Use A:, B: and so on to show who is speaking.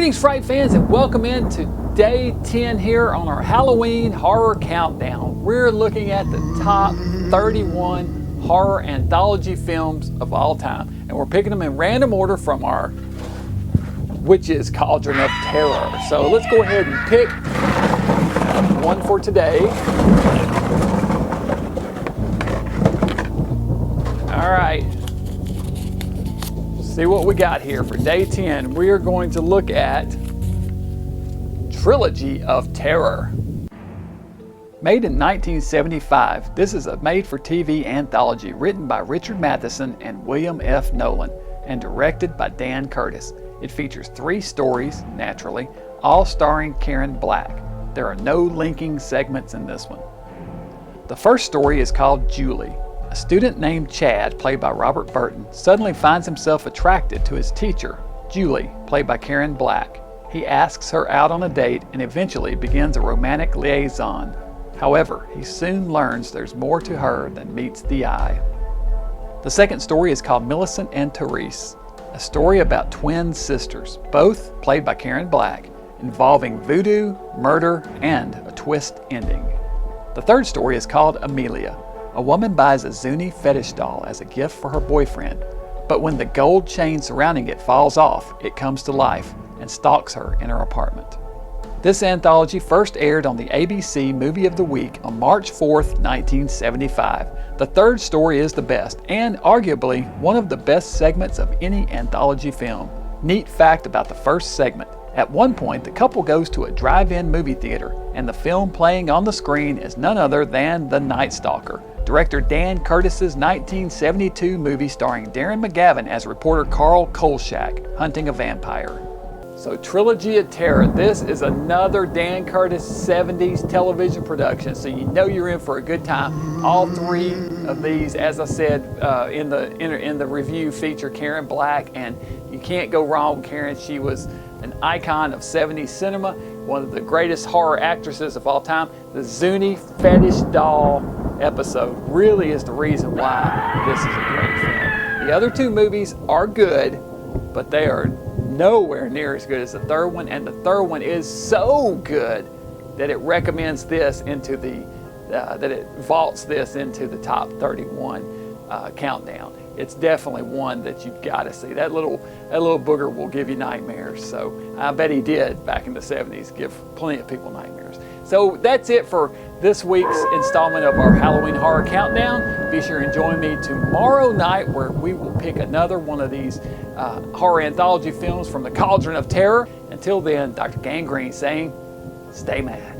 A: Greetings, Fright fans, and welcome into day 10 here on our Halloween horror countdown. We're looking at the top 31 horror anthology films of all time, and we're picking them in random order from our Witch's Cauldron of Terror. So let's go ahead and pick one for today. All right. See what we got here for day 10. We are going to look at Trilogy of Terror. Made in 1975, this is a made-for-TV anthology written by Richard Matheson and William F. Nolan and directed by Dan Curtis. It features 3 stories, naturally, all starring Karen Black. There are no linking segments in this one. The first story is called Julie. A student named Chad, played by Robert Burton, suddenly finds himself attracted to his teacher, Julie, played by Karen Black. He asks her out on a date and eventually begins a romantic liaison. However, he soon learns there's more to her than meets the eye. The second story is called Millicent and Therese, a story about twin sisters, both played by Karen Black, involving voodoo, murder, and a twist ending. The third story is called Amelia. A woman buys a Zuni fetish doll as a gift for her boyfriend, but when the gold chain surrounding it falls off, it comes to life and stalks her in her apartment. This anthology first aired on the ABC Movie of the Week on March 4th, 1975. The third story is the best, and arguably one of the best segments of any anthology film. Neat fact about the first segment. At one point, the couple goes to a drive-in movie theater, and the film playing on the screen is none other than The Night Stalker, director Dan Curtis's 1972 movie starring Darren McGavin as reporter Carl Kolchak, hunting a vampire. So Trilogy of Terror, this is another Dan Curtis 70s television production, so you know you're in for a good time. All 3 of these, as I said in the review, feature Karen Black, and you can't go wrong with Karen. She was an icon of 70s cinema, one of the greatest horror actresses of all time. The Zuni fetish doll episode really is the reason why this is a great film. The other 2 movies are good, but they are nowhere near as good as the third one, and the third one is so good that it recommends this into the that it vaults this into the top 31 countdown. It's definitely one that you've got to see. That little booger will give you nightmares. So I bet he did back in the 70s, give plenty of people nightmares. So that's it for this week's installment of our Halloween Horror Countdown. Be sure and join me tomorrow night where we will pick another one of these horror anthology films from the Cauldron of Terror. Until then, Dr. Gangrene saying, stay mad.